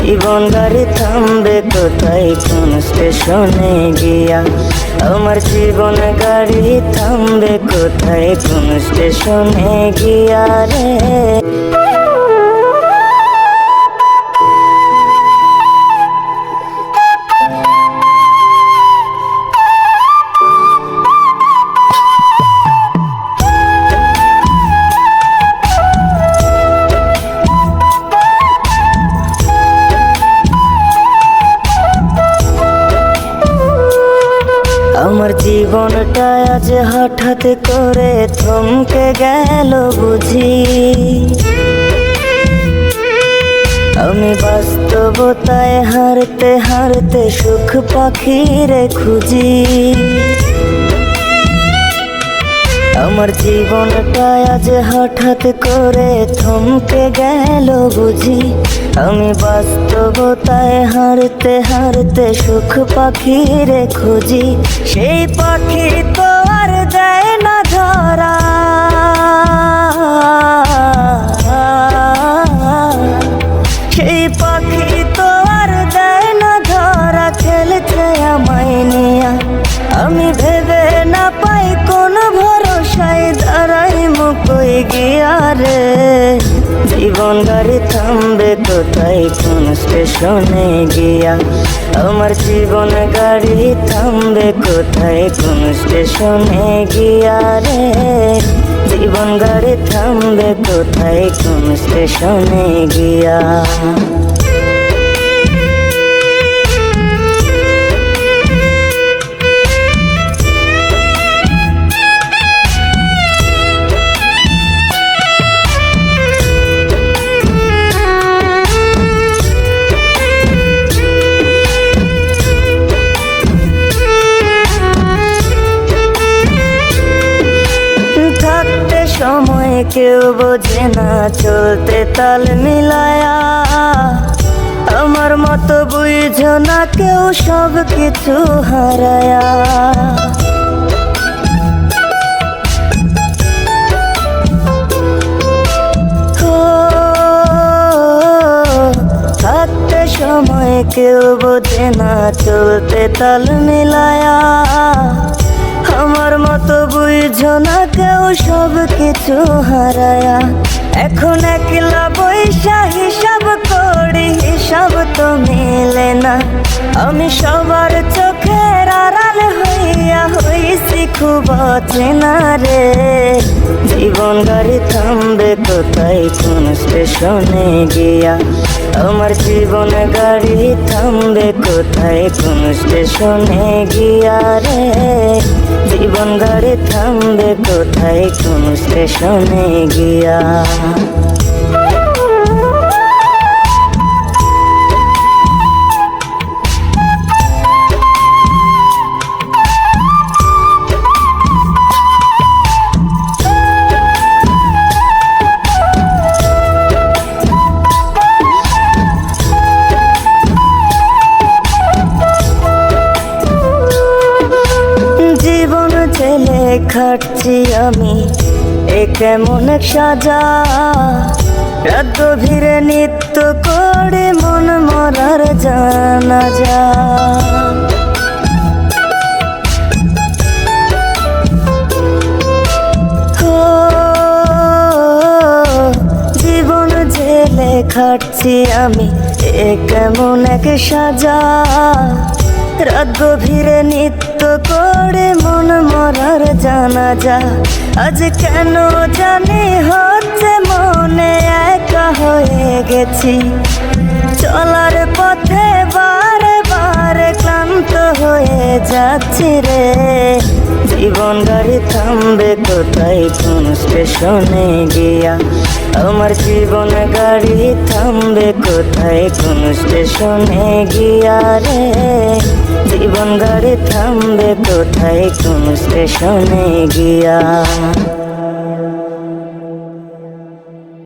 জীবন গাড়ি থামবে কোথায় কোন স্টেশনে গিয়া। আমার জীবন গাড়ি থামবে কোথায় কোন স্টেশনে গিয়া রে। আমার জীবনটা আজ হঠাৎ করে থমকে গেল বুঝি। আমি বাস্তবতায় হারতে হারতে সুখ পাখিরে খুঁজি। আমার জীবনটা আজ হঠাৎ করে থমকে গেল বুঝি। আমি বাস্তবতায় হারতে হারতে সুখ পাখিরে খুঁজি। সেই পাখি তো আর দেয় না ধরা, সেই পাখি তো আর দেয় না ধরা। খেলছে আমায় নিয়া, আমি ভেবে না পাই কোন ভরসায় দাঁড়াই মুকই গিয়া রে। জীবন গাড়ি থামবে কোথায় কোন স্টেশনে গিয়া। আমার জীবন গাড়ি থামবে কোথায় কোন স্টেশনে গিয়া রে। জীবন গাড়ি থামবে কোথায় কোন স্টেশনে গিয়া। সময় কেউ বোঝে না চলতে তাল মিলায়া। আমার মতো বুঝো না কেউ সব কিছু হারায়া। থাকতে সময় কেউ বোঝে না চলতে তাল মিলায়া। আমার মতো বুঝো না কেউ সব কিছু হারায়া। এখন একলা বৈশা হিসাব করি, হিসাব তো মেলে না। আমি সবার চোখের আড়াল হইয়া হইছি খুব অচেনা রে। জীবন গাড়ি থামবে কোথায় কোন স্টেশনে গিয়া। আমার জীবন গাড়ি থামবে কোথায় কোন স্টেশনে গিয়া রে। জীবন গাড়ি থামবে কোথায় কোন স্টেশনে গিয়া। খাটছি আমি এ কেমন এক সাজা। রাত গভীরে নিত্য করে মন মরার জানাজা। জীবন জেলে খাটছি আমি এ কেমন এক সাজা। রাত গভীরে নিত্য করে মন মরার জানাজা। আজ কেন জানি হচ্ছে মনে একা হয়ে গেছি। চলার পথে বারে বারে ক্লান্ত হয়ে যাচ্ছি রে। জীবন গাড়ি থামবে কোথায় কোন স্টেশনে গিয়া। আমার জীবন গাড়ি থামবে কোথায় কোন স্টেশনে গিয়া রে। জীবন গাড়ি থামবে কোথায় কোন স্টেশনে গিয়া।